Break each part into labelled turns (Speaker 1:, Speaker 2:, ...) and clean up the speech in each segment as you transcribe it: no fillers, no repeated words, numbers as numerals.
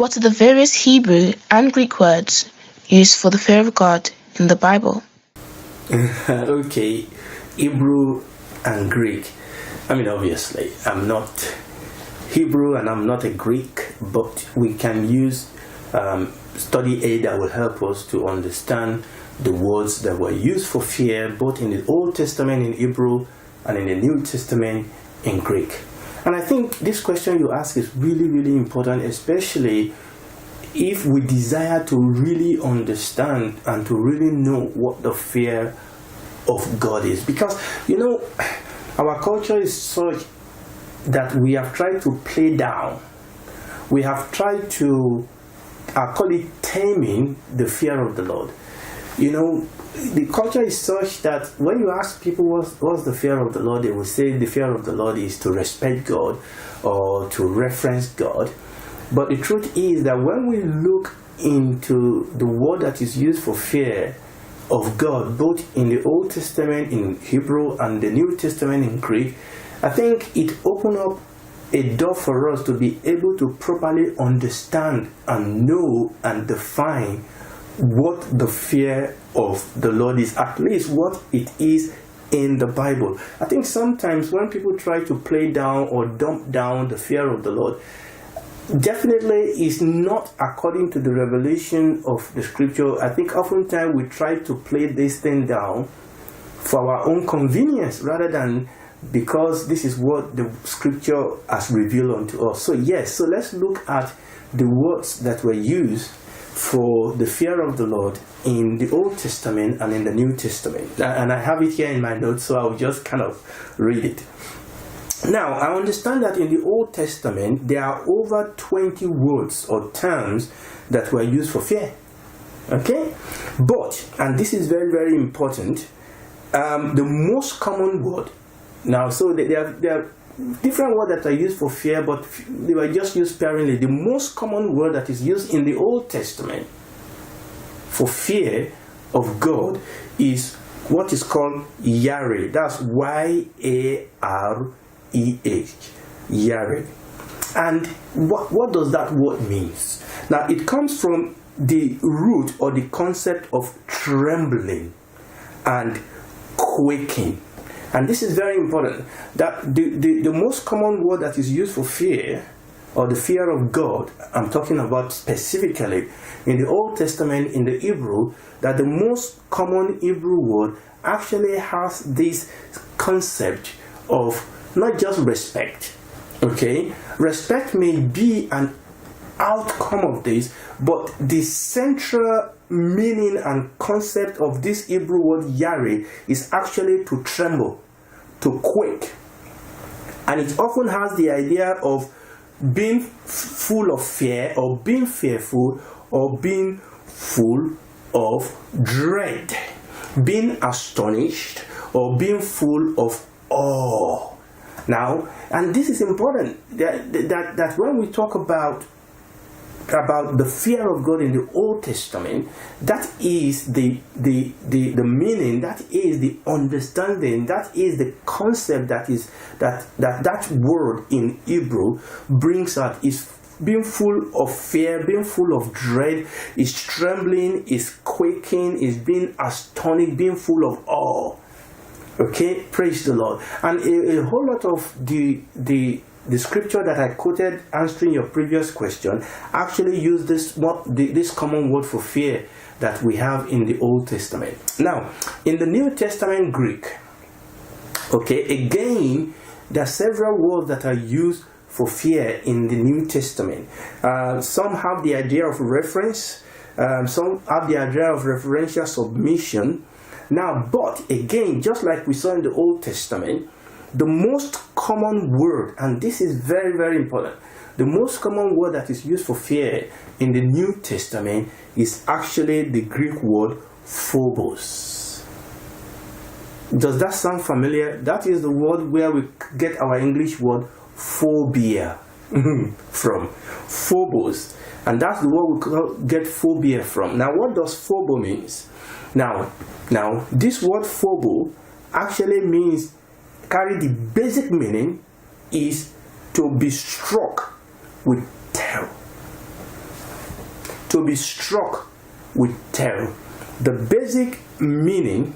Speaker 1: What are the various Hebrew and Greek words used for the fear of God in the Bible?
Speaker 2: Okay, Hebrew and Greek. I mean, obviously, I'm not Hebrew and I'm not a Greek, but we can use study aid that will help us to understand the words that were used for fear, both in the Old Testament in Hebrew and in the New Testament in Greek. And I think this question you ask is really, really important, especially if we desire to really understand and to really know what the fear of God is. Because, our culture is such that we have tried to play down. We have tried to, I call it taming the fear of the Lord. The culture is such that when you ask people what's the fear of the Lord, they will say the fear of the Lord is to respect God or to reference God. But the truth is that when we look into the word that is used for fear of God, both in the Old Testament in Hebrew and the New Testament in Greek, I think it opened up a door for us to be able to properly understand and know and define what the fear of the Lord is, at least what it is in the Bible. I think sometimes when people try to play down or dump down the fear of the Lord, definitely is not according to the revelation of the scripture. I think oftentimes we try to play this thing down for our own convenience rather than because this is what the scripture has revealed unto us. So let's look at the words that were used for the fear of the Lord in the Old Testament and in the New Testament. And I have it here in my notes, so I'll just kind of read it. Now, I understand that in the Old Testament, there are over 20 words or terms that were used for fear. Okay? But, and this is very, very important, the most common word, now, so there are different words that are used for fear, but they were just used sparingly. The most common word that is used in the Old Testament for fear of God is what is called Yareh. That's Y-A-R-E-H, Yareh. And what does that word mean? Now, it comes from the root or the concept of trembling and quaking. And this is very important, that the most common word that is used for fear, or the fear of God, I'm talking about specifically in the Old Testament, in the Hebrew, that the most common Hebrew word actually has this concept of not just respect, okay? Respect may be an outcome of this, but the central meaning and concept of this Hebrew word Yareh is actually to tremble, to quake. And it often has the idea of being full of fear, or being fearful, or being full of dread, being astonished, or being full of awe. Now, and this is important, that when we talk about the fear of God in the Old Testament, that is the meaning, that is the understanding, that is the concept that word in Hebrew brings out, is being full of fear, being full of dread, is trembling, is quaking, is being astonished, being full of awe. Okay, praise the Lord. And a whole lot of the scripture that I quoted answering your previous question actually use this common word for fear that we have in the Old Testament. Now, in the New Testament Greek, okay, again, there are several words that are used for fear in the New Testament. Some have the idea of reference, some have the idea of referential submission. Now, but again, just like we saw in the Old Testament, the most common word, and this is very, very important, the most common word that is used for fear in the New Testament is actually the Greek word phobos. Does that sound familiar? That is the word where we get our English word phobia from. Phobos. And that's the word we get phobia from. Now, what does phobo means? Now, this word phobo actually means, carry the basic meaning is to be struck with terror. to be struck with terror. The basic meaning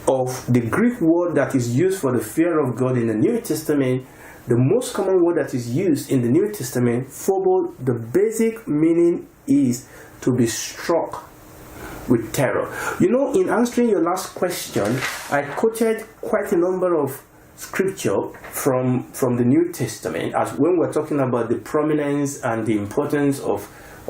Speaker 2: of the Greek word that is used for the fear of God in the New Testament, the most common word that is used in the New Testament, phobos, the basic meaning is to be struck with terror. You know, in answering your last question, I quoted quite a number of scripture from the New Testament, as when we're talking about the prominence and the importance of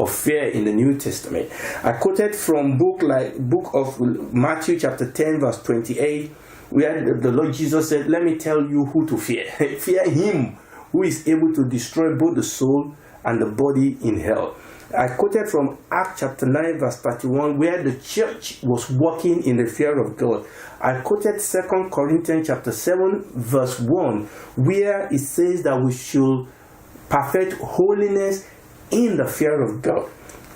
Speaker 2: fear in the New Testament. I quoted from book of Matthew chapter 10 verse 28, where the Lord Jesus said, let me tell you who to fear. Fear him who is able to destroy both the soul and the body in hell. I quoted from Acts chapter 9 verse 31, where the church was walking in the fear of God. I quoted 2 Corinthians chapter 7 verse 1, where it says that we should perfect holiness in the fear of God.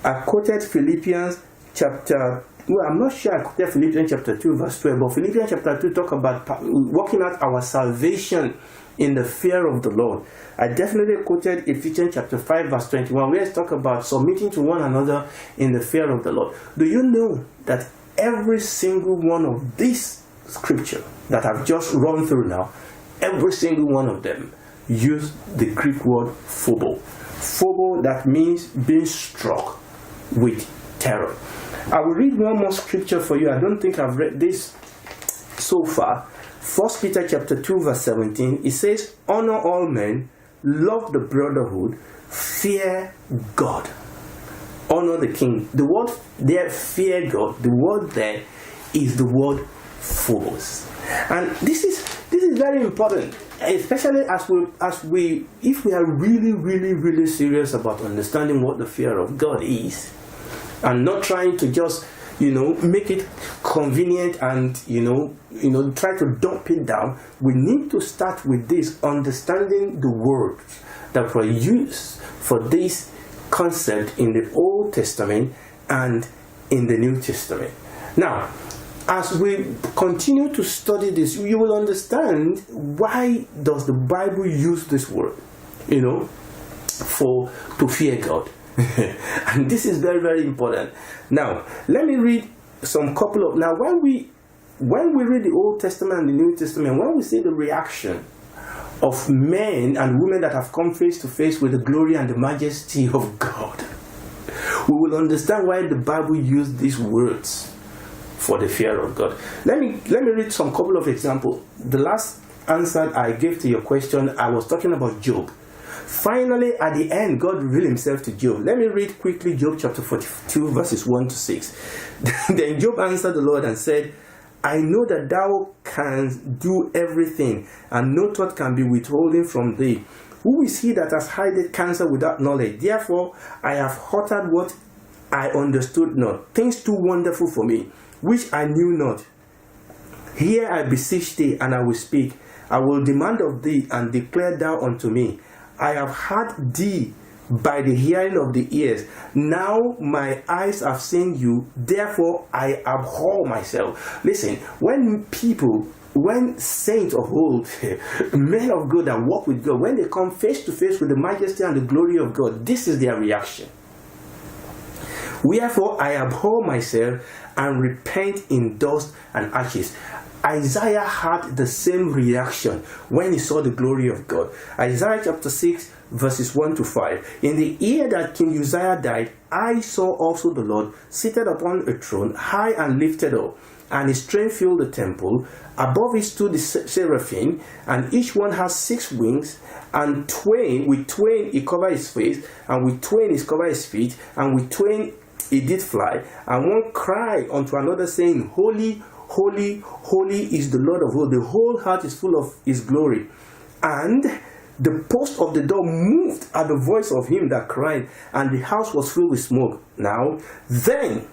Speaker 2: I quoted Philippians chapter, well, I'm not sure I quoted Philippians chapter 2 verse 12, but Philippians chapter 2 talk about working out our salvation in the fear of the Lord. I definitely quoted Ephesians chapter 5 verse 21, where it talk about submitting to one another in the fear of the Lord. Do you know that every single one of these scripture that I've just run through now, every single one of them use the Greek word phobos. Phobos, that means being struck with terror. I will read one more scripture for you. I don't think I've read this so far. 1 Peter chapter 2 verse 17, it says, honor all men, love the brotherhood, fear God. Honor the king. The word there, fear God, the word there is the word phobos. And this is very important, especially if we are really serious about understanding what the fear of God is, and not trying to just make it convenient and try to dump it down. We need to start with this, understanding the words that were used for this concept in the Old Testament and in the New Testament. Now, as we continue to study this, you will understand why does the Bible use this word, to fear God. And this is very important. Now, let me read now when we read the Old Testament and the New Testament, when we see the reaction of men and women that have come face to face with the glory and the majesty of God, we will understand why the Bible used these words for the fear of God. Let me read some couple of examples. The last answer I gave to your question, I was talking about Job. Finally, at the end, God revealed himself to Job. Let me read quickly Job chapter 42 verses 1 to 6. Then Job answered the Lord and said, I know that thou canst do everything, and no thought can be withholden from thee. Who is he that has hidden counsel without knowledge? Therefore, I have uttered what I understood not, things too wonderful for me, which I knew not. Here I beseech thee, and I will speak. I will demand of thee, and declare thou unto me. I have heard thee by the hearing of the ears. Now my eyes have seen you, therefore I abhor myself. Listen, when saints of old, men of God that walk with God, when they come face to face with the majesty and the glory of God, this is their reaction. Wherefore I abhor myself and repent in dust and ashes. Isaiah had the same reaction when he saw the glory of God. Isaiah chapter 6 verses 1 to 5. In the year that King Uzziah died, I saw also the Lord seated upon a throne, high and lifted up, and his train filled the temple. Above it stood the seraphim, and each one has 6 wings, and with twain he covered his face, and with twain he covered his feet, and with twain he did fly. And one cried unto another, saying, Holy, holy, holy is the Lord of hosts. The whole earth is full of his glory. And the post of the door moved at the voice of him that cried, and the house was filled with smoke. Now, then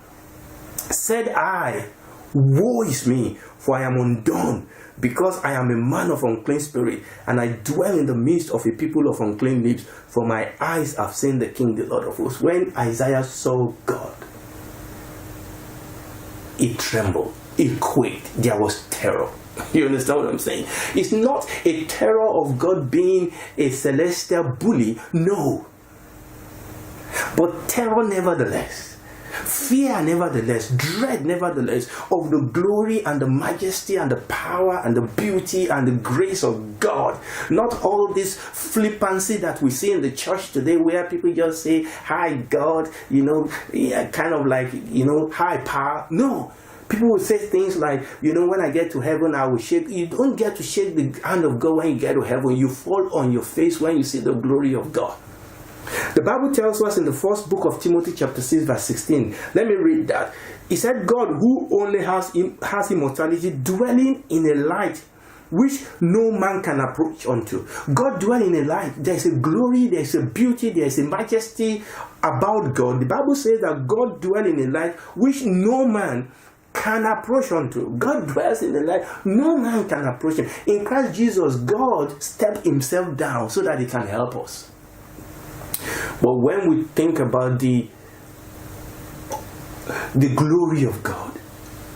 Speaker 2: said I, Woe is me, for I am undone, because I am a man of unclean spirit, and I dwell in the midst of a people of unclean lips, for my eyes have seen the King, the Lord of hosts. When Isaiah saw God, he trembled, he quaked, there was terror. You understand what I'm saying? It's not a terror of God being a celestial bully, no. But terror nevertheless, fear nevertheless, dread nevertheless of the glory and the majesty and the power and the beauty and the grace of God. Not all this flippancy that we see in the church today, where people just say, hi God, kind of like, hi power. No. People will say things like, when I get to heaven, I will shake. You don't get to shake the hand of God when you get to heaven. You fall on your face when you see the glory of God. The Bible tells us in the first book of Timothy chapter 6 verse 16. Let me read that. It said, God who only has immortality, dwelling in a light which no man can approach unto. God dwelling in a light. There is a glory, there is a beauty, there is a majesty about God. The Bible says that God dwells in a light which no man can approach unto. God dwells in the light. No man can approach him. In Christ Jesus, God stepped himself down so that he can help us. But when we think about the glory of God,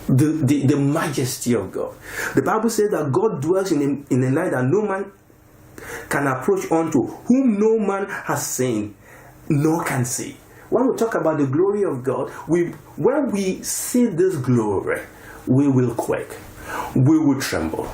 Speaker 2: the majesty of God, the Bible says that God dwells in a light that no man can approach unto, whom no man has seen nor can see. When we talk about the glory of God, when we see this glory, we will quake, we will tremble.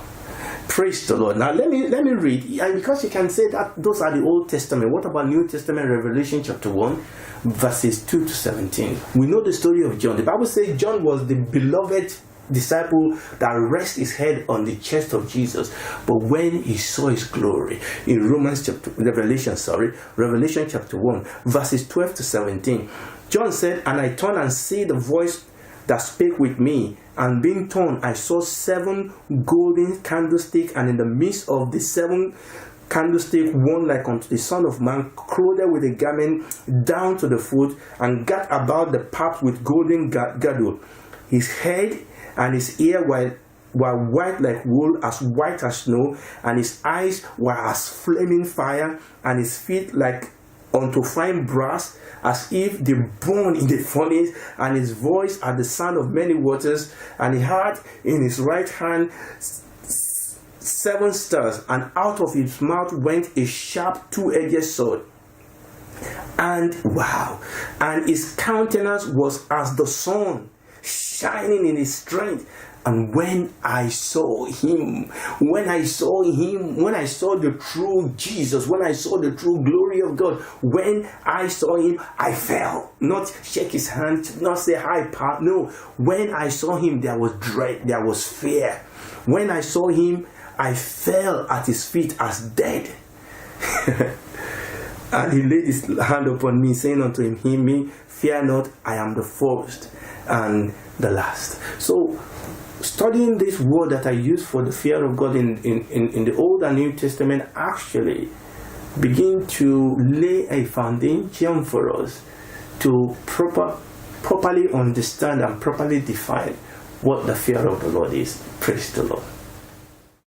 Speaker 2: Praise the Lord. Now let me read, and because you can say that those are the Old Testament, what about New Testament? Revelation chapter 1 verses 2 to 17. We know the story of John. The Bible says John was the beloved disciple that rests his head on the chest of Jesus. But when he saw his glory, in Revelation chapter 1 verses 12 to 17, John said, and I turned and see the voice that spake with me, and being turned, I saw 7 golden candlesticks, and in the midst of the 7 candlestick, one like unto the Son of Man, clothed with a garment down to the foot, and girt about the paps with golden girdle. His head and his ear were white like wool, as white as snow, and his eyes were as flaming fire, and his feet like unto fine brass, as if they burn in the furnace, and his voice as the sound of many waters, and he had in his right hand 7 stars, and out of his mouth went a sharp 2-edged sword. And his countenance was as the sun, shining in his strength. And when I saw him, when I saw the true Jesus, when I saw the true glory of God, when I saw him, I fell. Not shake his hand, not say hi, pa. No. When I saw him, there was dread, there was fear. When I saw him, I fell at his feet as dead. And he laid his hand upon me, saying unto him, hear me, fear not, I am the first and the last. So, studying this word that I use for the fear of God in the Old and New Testament actually begin to lay a foundation for us to properly understand and properly define what the fear of the Lord is. Praise the Lord.